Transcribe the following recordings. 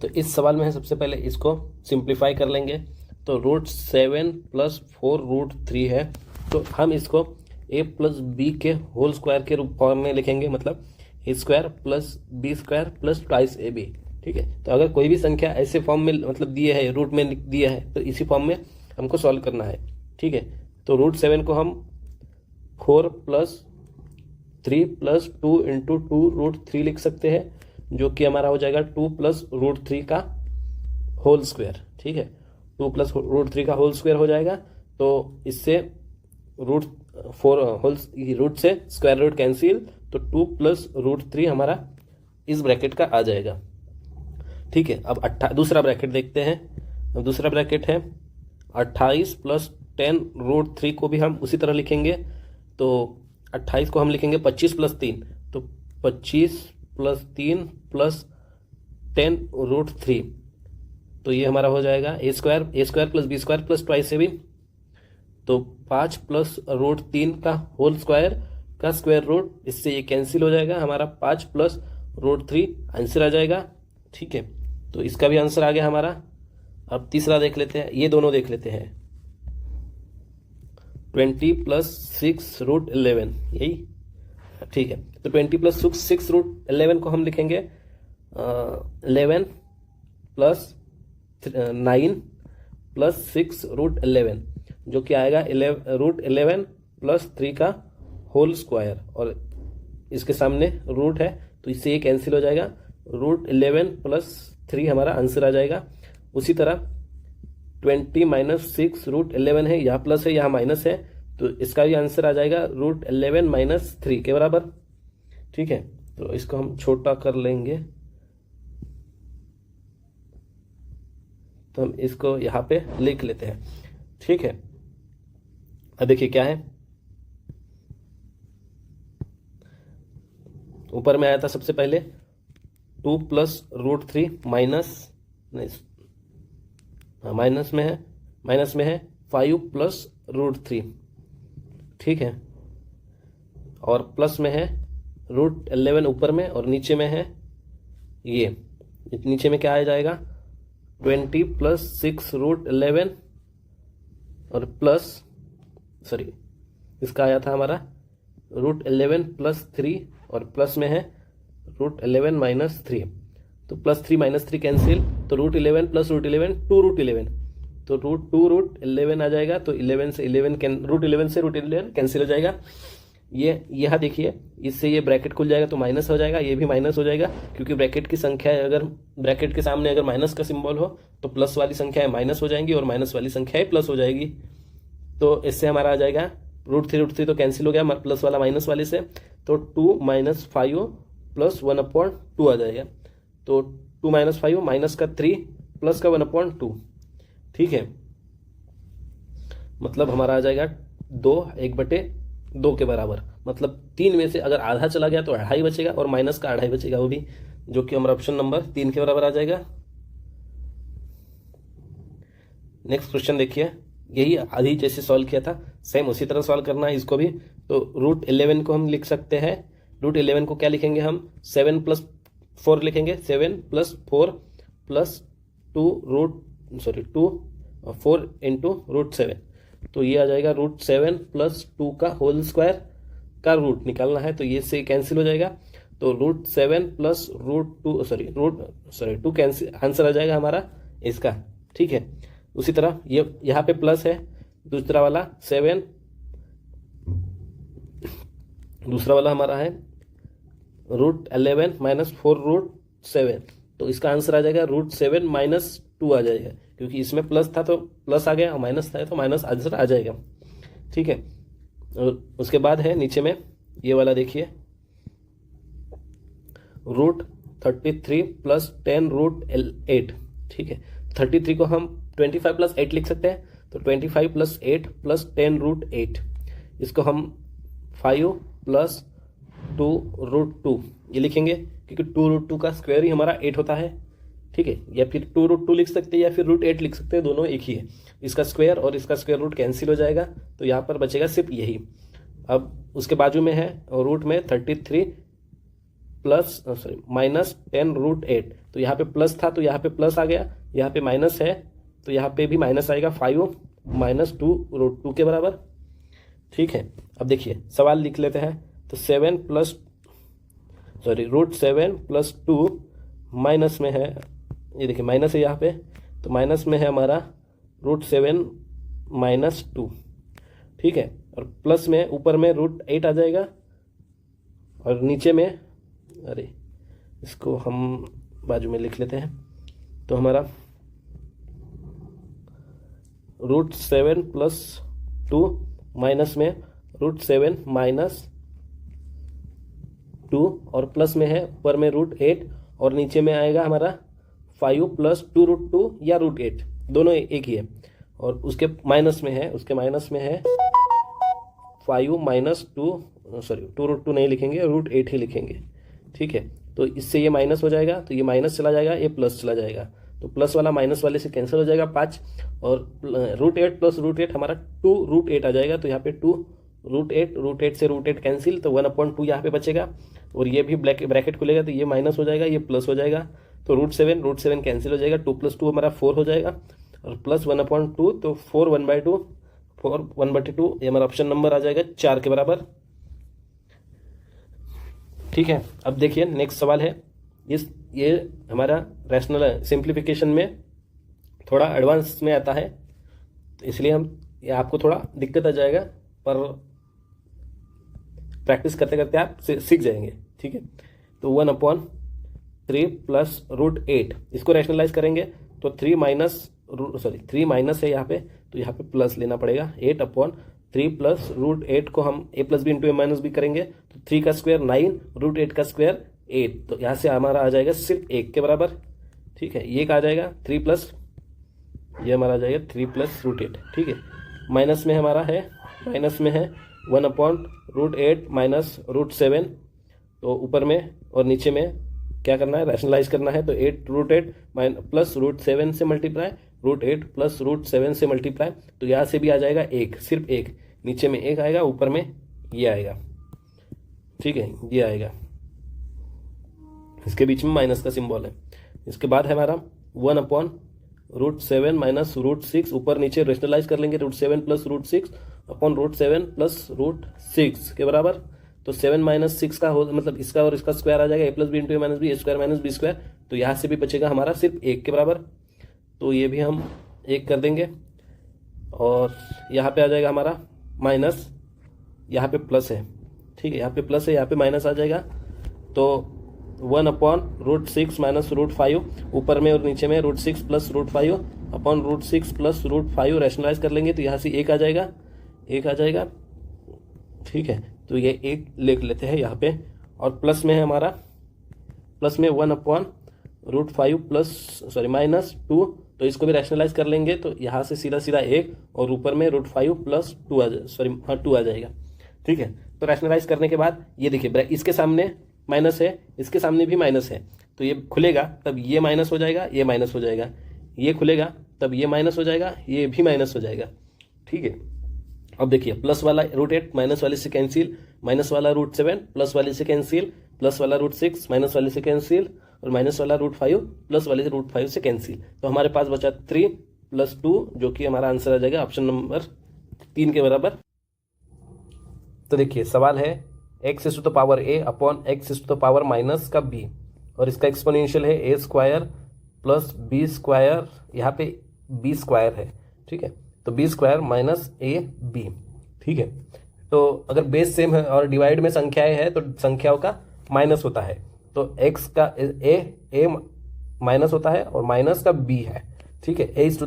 तो इस सवाल में है सबसे पहले इसको सिंप्लीफाई कर लेंगे। तो √7 + 4√3 है, तो हम इसको a + b के होल स्क्वायर के रूप फॉर्म में लिखेंगे, मतलब a² + b² + 2ab। ठीक है, तो अगर कोई भी संख्या ऐसे फॉर्म में मतलब दिए है, रूट में दिया है, तो इसी फॉर्म में हमको सॉल्व करना है। ठीक है, तो √7 को हम 4 + 3 + 2 × 2√3 लिख सकते हैं, जो कि हमारा हो जाएगा 2 + √3 का होल स्क्वायर। ठीक है, 2 + √3 का होल स्क्वायर हो जाएगा। तो इससे रूट से स्क्वायर रूट कैंसिल, तो 2 + √3 हमारा इस ब्रैकेट का आ जाएगा। ठीक है, अब दूसरा ब्रैकेट देखते हैं। अब दूसरा ब्रैकेट है 28 + 10√3 को भी हम उसी तरह लिखेंगे। तो 28 को हम लिखेंगे 25 + 3, तो 25 + 3 + 10√3, तो ये हमारा हो जाएगा a² + b² + 2ab। तो 5 + √3 का होल स्क्वायर का स्क्वायर रूट, इससे ये कैंसिल हो जाएगा, हमारा 5 + √3 आंसर आ जाएगा। ठीक है, तो इसका भी आंसर आ गया हमारा। अब तीसरा देख लेते हैं, ये दोनों देख लेते हैं। 20 + 6√11, यही। ठीक है, तो 20 + 6√11 को हम लिखेंगे 11 + 9 + 6√11, जो कि आएगा √11 + 3 का होल स्क्वायर, और इसके सामने रूट है, तो इससे ये कैंसिल हो जाएगा। √11 + 3 हमारा आंसर आ जाएगा। उसी तरह 20 - 6√11 है, यहाँ प्लस है यहाँ माइनस है, तो इसका भी आंसर आ जाएगा √11 - 3 के बराबर। ठीक है, तो इसको हम छोटा कर लेंगे, तो हम इसको यहाँ पे लिख लेते हैं। ठीक है, अब देखिए क्या है, ऊपर में आया था सबसे पहले 2 + √3 माइनस, नहीं माइनस में है 5 + √3। ठीक है, और प्लस में है √11 ऊपर में, और नीचे में है ये, नीचे में क्या आ जाएगा 20 + 6√11, और प्लस इसका आया था हमारा √11 + 3, और प्लस में है √11 - 3, तो +3 - 3 कैंसिल, तो √11 + √11 2√11, तो √2√11 आ जाएगा। तो √11 से √11 कैंसिल हो जाएगा। ये यहाँ देखिए, इससे ये ब्रैकेट खुल जाएगा, तो माइनस हो जाएगा, ये भी माइनस हो जाएगा, क्योंकि ब्रैकेट की संख्या अगर ब्रैकेट के सामने अगर माइनस का सिंबल हो, तो प्लस वाली संख्याएं माइनस हो जाएंगी, और माइनस वाली संख्याएं प्लस हो जाएगी। तो इससे हमारा आ जाएगा √3 तो कैंसिल हो गया प्लस वाला माइनस वाले से, तो 2 - 5 + 1/2 आ जाएगा। तो 2 - 5 माइनस का 3 प्लस का 1/2। ठीक है, मतलब हमारा आ जाएगा 2 1/2 के बराबर, मतलब 3 में से अगर आधा चला गया तो 2.5 बचेगा, और माइनस का 2.5 बचेगा, वो भी, जो कि हमारा ऑप्शन नंबर 3 के बराबर आ जाएगा। नेक्स्ट क्वेश्चन देखिए, यही आधी जैसे सॉल्व किया था, सेम उसी तरह सॉल्व करना है इसको भी। तो √11 को हम लिख सकते हैं, √11 को क्या लिखेंगे हम 7 + 4 लिखेंगे, 7 + 4 + 4 × √7, तो ये आ जाएगा √7 + 2 का होल स्क्वायर का रूट निकालना है, तो ये से कैंसिल हो जाएगा। तो √7 + √2 कैंसिल, आंसर आ जाएगा हमारा इसका। ठीक है, उसी तरह ये यहाँ पे प्लस है, दूसरा वाला 7, दूसरा वाला हमारा है √11 - 4√7, तो इसका आंसर आ जाएगा √7 - 2 आ जाएगा, क्योंकि इसमें प्लस था तो प्लस आ गया, और माइनस था तो माइनस आंसर आ जाएगा। ठीक है, और उसके बाद है नीचे में ये वाला देखिए, √33 + 10√8। ठीक है, 33 को हम 25 + 8 लिख सकते हैं, तो 25 + 8 + 10√8, इसको हम 5 + 2√2 ये लिखेंगे, क्योंकि 2√2 का स्क्वायर ही हमारा 8 होता है। ठीक है, या फिर 2√2 लिख सकते हैं, या फिर √8 लिख सकते हैं, दोनों एक ही है। इसका स्क्वायर और इसका स्क्वायर रूट कैंसिल हो जाएगा, तो यहाँ पर बचेगा सिर्फ यही। अब उसके बाजू में है रूट में 33 प्लस सॉरी -10√8। तो यहाँ पे प्लस था तो यहाँ पे प्लस आ गया, यहाँ पे माइनस है तो यहाँ पे भी माइनस आएगा, 5 - 2√2 के बराबर। ठीक है, अब देखिए सवाल लिख लेते हैं। तो √7 + 2 माइनस में है, ये देखिए माइनस है यहाँ पे, तो माइनस में है हमारा √7 - 2। ठीक है, और प्लस में ऊपर में √8 आ जाएगा और नीचे में, अरे इसको हम बाजू में लिख लेते हैं। तो हमारा √7 + 2 माइनस में √7 - 2 और प्लस में है ऊपर में √8 और नीचे में आएगा हमारा 5 + 2√2 या √8, दोनों एक ही है। और उसके माइनस में है 5 - 2√2 नहीं लिखेंगे, √8 ही लिखेंगे। ठीक है, तो इससे ये माइनस हो जाएगा, तो ये माइनस चला जाएगा, ये प्लस चला जाएगा, तो प्लस वाला माइनस वाले से कैंसिल हो जाएगा 5, और √8 + √8 हमारा 2√8 आ जाएगा। तो यहाँ पे 2√8, √8 से √8 कैंसिल, तो 1/2 यहाँ पे बचेगा, और ये भी ब्रैकेट खुलेगा तो ये माइनस हो जाएगा, ये प्लस हो जाएगा। तो √7 कैंसिल हो जाएगा, 2 + 2 हमारा 4 हो जाएगा, और प्लस 1/2 तो 4 1/2 ये हमारा ऑप्शन नंबर आ जाएगा 4 के बराबर। ठीक है, अब देखिए नेक्स्ट सवाल है, ये हमारा रैशनल सिंप्लीफिकेशन में थोड़ा एडवांस में आता है, तो इसलिए ये आपको थोड़ा दिक्कत आ जाएगा, पर प्रैक्टिस करते करते आप सीख जाएंगे। ठीक है, तो 1/3 + √8 इसको रैशनलाइज करेंगे तो 3 माइनस है यहाँ पे, तो यहाँ पे प्लस लेना पड़ेगा। 8/3 + √8 को हम a + b × a - b करेंगे, तो 3 का स्क्वायर 9, √8 का स्क्वायर 8, तो यहाँ से हमारा आ जाएगा सिर्फ 1 के बराबर। ठीक है, ये आ जाएगा 3 ये हमारा आ जाएगा 3 + √8। ठीक है, माइनस में हमारा है 1/√8 - √7, तो ऊपर में और नीचे में क्या करना है, रैशनलाइज करना है। तो 8√8 + √7 से मल्टीप्लाई, √8 + √7 से मल्टीप्लाई, तो यहाँ से भी आ जाएगा 1, सिर्फ 1, नीचे में 1 आएगा, ऊपर में ये आएगा। ठीक है, ये आएगा, इसके बीच में माइनस का सिंबल है। इसके बाद है हमारा 1/√7 - √6, ऊपर नीचे रेशनलाइज कर लेंगे, √7 + √6 √7 + √6 के बराबर। तो 7 - 6 का मतलब इसका और इसका स्क्वायर आ जाएगा, a + b × a - b, a² - b², तो यहाँ से भी बचेगा हमारा सिर्फ 1 के बराबर, तो ये भी हम 1 कर देंगे। और यहाँ पे आ जाएगा हमारा माइनस, यहाँ पे प्लस है। ठीक है, यहाँ पे प्लस है, यहाँ पे माइनस आ जाएगा, तो 1/√6 - √5, ऊपर में और नीचे में √6 + √5 √6 + √5 रैशनलाइज कर लेंगे, तो यहाँ से 1 आ जाएगा। ठीक है, तो ये 1 लिख लेते हैं यहाँ पे, और प्लस में है हमारा, प्लस में 1/√5 -2, तो इसको भी रैशनलाइज कर लेंगे, तो यहाँ से सीधा 1, और ऊपर में √5 + 2 2 आ जाएगा। ठीक है, तो रैशनलाइज करने के बाद ये देखिए इसके सामने माइनस है, इसके सामने भी माइनस है, तो ये खुलेगा तब ये माइनस हो जाएगा, ये माइनस हो जाएगा, ये खुलेगा तब ये माइनस हो जाएगा, ये भी माइनस हो जाएगा। ठीक है, अब देखिए प्लस वाला √8 माइनस वाले से कैंसिल, माइनस वाला √7 प्लस वाले से कैंसिल, प्लस वाला √6 माइनस वाले से कैंसिल, और माइनस वाला √5 प्लस वाले √5 से कैंसिल, तो हमारे पास बचा 3 + 2, जो कि हमारा आंसर आ जाएगा ऑप्शन नंबर 3 के बराबर। तो देखिए सवाल है x⁴ a / x⁻⁻ का b, और इसका एक्सपोनेंशियल है a² + b², यहाँ पे b² है। ठीक है, तो b² - ab। ठीक है, तो अगर बेस सेम है और डिवाइड में संख्याएं हैं तो संख्याओं का माइनस होता है, तो x का a माइनस होता है और माइनस का b है। ठीक है, a⁴ a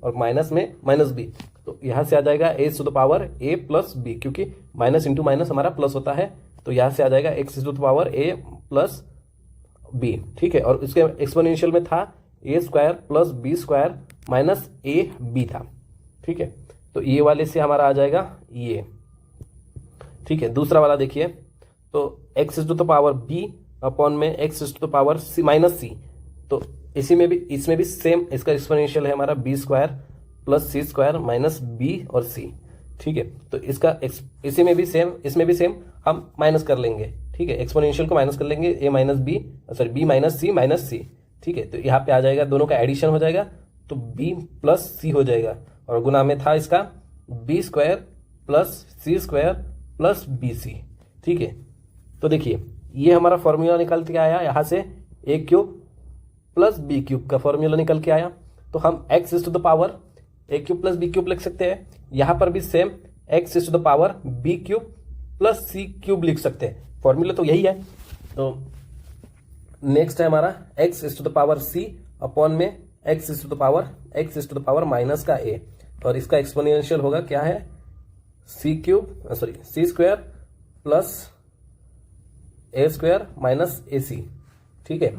और माइनस में -b, तो यहाँ से आ जाएगा a⁴ a + b, क्योंकि माइनस इंटू माइनस हमारा प्लस होता है, तो यहाँ से आ जाएगा x⁴ a + b। ठीक है, और इसके एक्सपोनेंशियल में था a² + b² - ab था। ठीक है, तो ये वाले से हमारा आ जाएगा ये। ठीक है, दूसरा वाला देखिए, तो x⁴ b अपॉन में x⁴ c, तो इसमें भी सेम इसका एक्सपोनेंशियल है हमारा b² + c² - b और c। ठीक है, तो इसका इसमें भी सेम हम माइनस कर लेंगे। ठीक है, एक्सपोनेंशियल को माइनस कर लेंगे, A minus B, sorry B minus C, ठीक है। तो यहाँ पे आ जाएगा, दोनों का एडिशन हो जाएगा तो बी प्लस सी हो जाएगा, और गुना में था इसका बी स्क्वायर प्लस सी स्क्वायर प्लस बी सी, ठीक है। तो देखिए ये हमारा फॉर्मूला निकल के आया, यहाँ से A cube plus B cube का फॉर्मूला निकल के आया। तो हम X is to the power A cube plus B cube लिख सकते हैं, यहाँ पर भी same X is to the power B cube plus C cube लिख सकते हैं, फॉर्मूला तो यही है। तो नेक्स्ट है हमारा x is to the power C upon में x is to the power minus का ए, और इसका एक्सपोनेंशियल होगा क्या है, C cube sorry C square plus A square minus A C, ठीक है।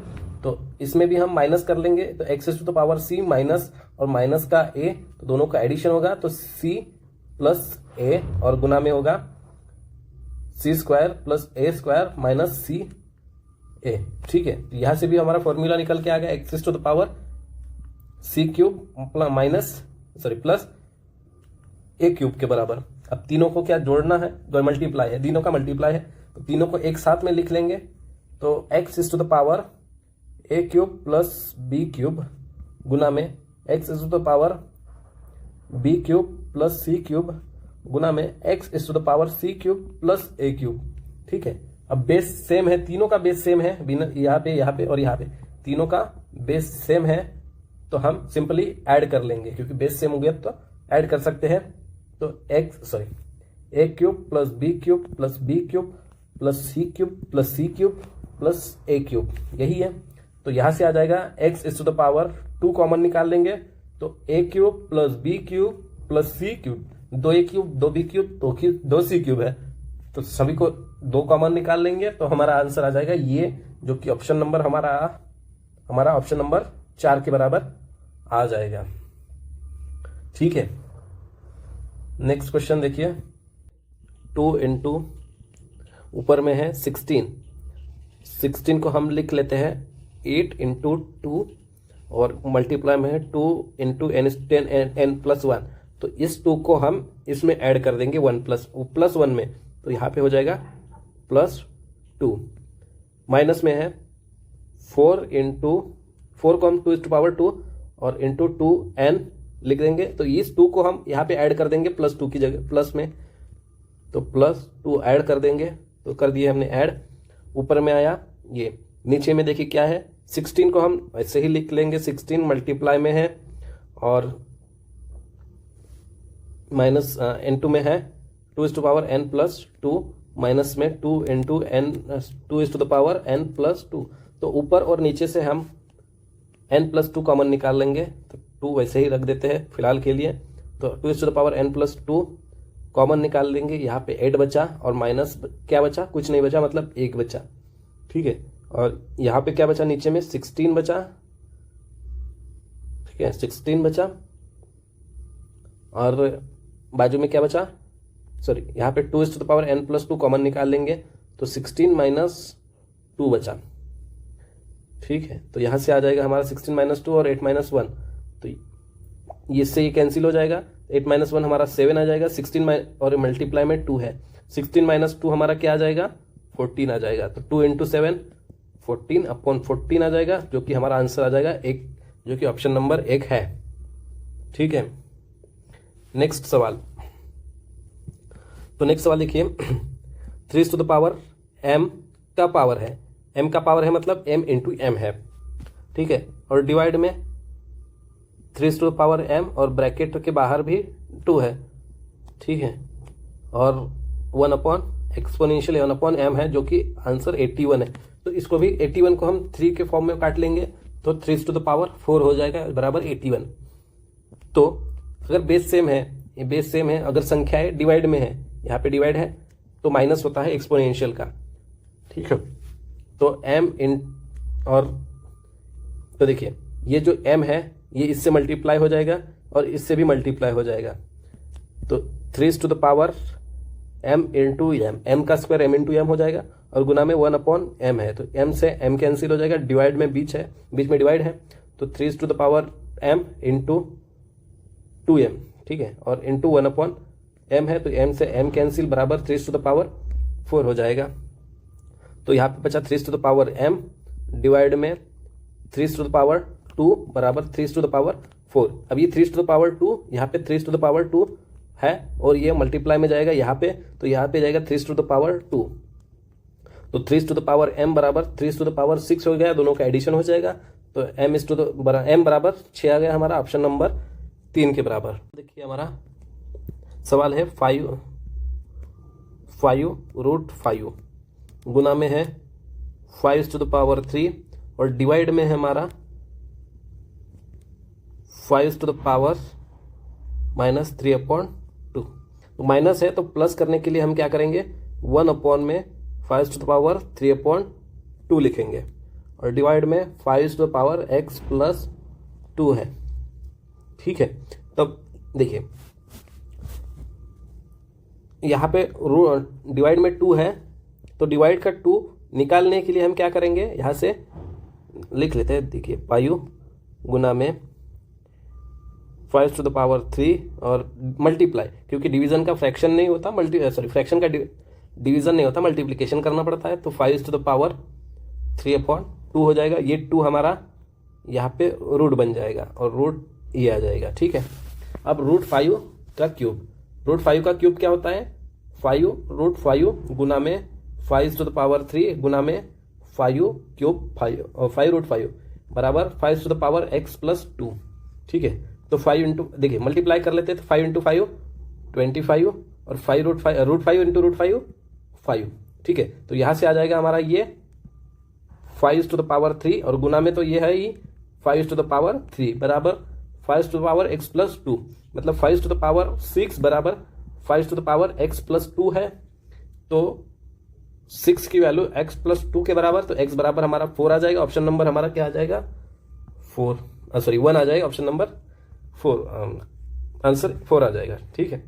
तो इसमें भी हम माइनस कर लेंगे, तो x is to the power C minus और माइनस का ए, तो दोनों का एडिशन होगा, तो सी प्लस ए और गुना में होगा सी square plus A square minus सी ए, ठीक है। यहां से भी हमारा फॉर्मूला निकल के आ गया, X is to the power C cube plus A cube के बराबर। अब तीनों को क्या जोड़ना है, मल्टीप्लाई है, तीनों का मल्टीप्लाई है, तो तीनों को एक साथ में लिख लेंगे। तो x is to the power A cube plus B cube गुना में x is to the power B cube plus C cube गुना में x is to the power C cube plus A cube, ठीक है। अब बेस सेम है, तीनों का बेस सेम है, यहाँ पे और यहाँ पे तीनों का बेस सेम है, तो हम सिंपली ऐड कर लेंगे, क्योंकि बेस सेम हो गया तो ऐड कर सकते हैं। तो A cube plus B cube plus B cube plus C cube plus C cube plus A cube, यही है। तो यहां से आ जाएगा x is to the power 2 common निकाल लेंगे, तो A cube plus B cube plus C cube, 2 A cube 2 B cube 2 C cube है, तो सभी को 2 कॉमन निकाल लेंगे, तो हमारा आंसर आ जाएगा ये, जो कि ऑप्शन नंबर हमारा ऑप्शन नंबर 4 के बराबर आ जाएगा, ठीक है। नेक्स्ट क्वेश्चन देखिए, 2 इंटू ऊपर में है 16 को हम लिख लेते हैं 8 इंटू 2, और मल्टीप्लाई में है 2 इंटू n प्लस 1, तो इस 2 को हम इसमें ऐड कर देंगे 1 प्लस 1 में, तो यहाँ पे हो जाएगा प्लस 2। माइनस में है 4 को हम 2 टू पावर 2 और इंटू 2n लिख देंगे, तो इस 2 को हम यहाँ पे ऐड कर देंगे प्लस 2 की जगह प्लस में, तो प्लस 2 ऐड कर देंगे, तो कर दिए हमने ऐड। ऊपर में आया ये, नीचे में देखिए क्या है, 16 को हम ऐसे ही लिख लेंगे, 16 मल्टीप्लाई में है और माइनस n2 में है 2 is to power n plus 2, minus में 2 into n 2 is to the power n plus 2, तो ऊपर और नीचे से हम n प्लस 2 कॉमन निकाल लेंगे, तो 2 वैसे ही रख देते हैं फिलहाल के लिए, तो 2 is to the power n plus 2 common निकाल लेंगे, यहाँ पे 8 बचा और माइनस क्या बचा, कुछ नहीं बचा, मतलब 1 बचा, ठीक है। और यहाँ पे क्या बचा, नीचे में 16 बचा, ठीक है, 16 बचा, और बाजू में क्या बचा, सॉरी यहाँ पे 2 is to the power n plus 2 common निकाल लेंगे, तो 16 माइनस 2 बचा, ठीक है। तो यहाँ से आ जाएगा हमारा 16 माइनस 2 और 8 माइनस 1, तो इससे ये कैंसिल हो जाएगा, 8 माइनस 1 हमारा 7 आ जाएगा, 16 और मल्टीप्लाई में 2 है, 16 माइनस 2 हमारा क्या आ जाएगा, 14 आ जाएगा, तो 2 इंटू 7 14 अपॉन 14 आ जाएगा, जो कि हमारा आंसर आ जाएगा 1, जो कि ऑप्शन नंबर 1 है, ठीक है। नेक्स्ट सवाल, तो नेक्स्ट सवाल देखिए, 3 टू द पावर m का पावर है, m का पावर है मतलब m इंटू m है, ठीक है, और डिवाइड में 3 टू द पावर m और ब्रैकेट के बाहर भी 2 है, ठीक है, और 1 अपॉन एक्सपोनेंशियल 1 अपॉन m है, जो कि आंसर 81 है। तो इसको भी 81 को हम 3 के फॉर्म में काट लेंगे, तो 3 टू द पावर 4 हो जाएगा बराबर 81। तो अगर बेस सेम है, ये बेस सेम है, अगर संख्याएं डिवाइड में है, यहाँ पे डिवाइड है तो माइनस होता है एक्सपोनेंशियल का, ठीक है। तो m इन और तो देखिए ये जो m है ये इससे मल्टीप्लाई हो जाएगा और इससे भी मल्टीप्लाई हो जाएगा, तो 3 to the power m into m का स्क्वायर m इंटू m हो जाएगा, और गुना में 1 अपॉन m है, तो m से m कैंसिल हो जाएगा, डिवाइड में बीच में डिवाइड है, तो 3 to the power m into 2m, ठीक है, और इंटू 1 अपॉन m है, तो m से m कैंसिल बराबर 3 टू द पावर 4 हो जाएगा। तो यहाँ पे बचा 3 to the power m divide में 3 टू द पावर 2 बराबर 3 टू द पावर 4। अब ये 3 टू द पावर 2 यहाँ पे 3 टू द पावर 2 है और ये मल्टीप्लाई में जाएगा यहाँ पे, तो यहाँ पे जाएगा 3 टू द पावर 2। तो 3 टू द पावर m बराबर 3 टू द पावर 6 हो गया, दोनों का एडिशन हो जाएगा। तो m बराबर 6 आ गया हमारा, ऑप्शन नंबर 3 के बराबर। देखिए हमारा सवाल है 5√5 गुना में है 5 टू द पावर 3 और डिवाइड में है हमारा 5 टू द पावर -3/2। तो माइनस है तो प्लस करने के लिए हम क्या करेंगे, 1 में 5 टू द पावर 3/2 लिखेंगे और डिवाइड में 5 to the power x plus 2 है। ठीक है, तब देखिए यहाँ पे डिवाइड में 2 है, तो डिवाइड का 2 निकालने के लिए हम क्या करेंगे, यहाँ से लिख लेते हैं। देखिए 5 गुना में 5 टू द पावर 3 और मल्टीप्लाई, क्योंकि डिवीजन का फ्रैक्शन नहीं होता, फ्रैक्शन का डिवीजन नहीं होता, मल्टीप्लिकेशन करना पड़ता है। तो 5 टू द पावर 3/2 हो जाएगा। ये 2 हमारा यहाँ पे रूट बन जाएगा और रूट ये आ जाएगा। ठीक है, अब √5 का क्यूब, √5 का क्यूब क्या होता है, 5√5 गुना में 5 टू द पावर 3 गुना में 5 क्यूब 5 बराबर 5 to the power x plus 2। ठीक है, तो 5 इंटू, देखिए मल्टीप्लाई कर लेते हैं, तो 5 इंटू 5 25 और 5√5 इंटू √5 5। ठीक है, तो यहाँ से आ जाएगा हमारा ये 5 टू द पावर 3 और गुना में तो ये है ही 5 टू द पावर 3 बराबर 5 to the power x plus 2, मतलब 5 टू द पावर 6 बराबर 5 to the power x plus 2 है। तो 6 की वैल्यू x प्लस 2 के बराबर, तो x बराबर हमारा 4 आ जाएगा। ऑप्शन नंबर हमारा क्या आ जाएगा, 1 आ जाएगा। ऑप्शन नंबर 4 आंसर 4 आ जाएगा। ठीक है।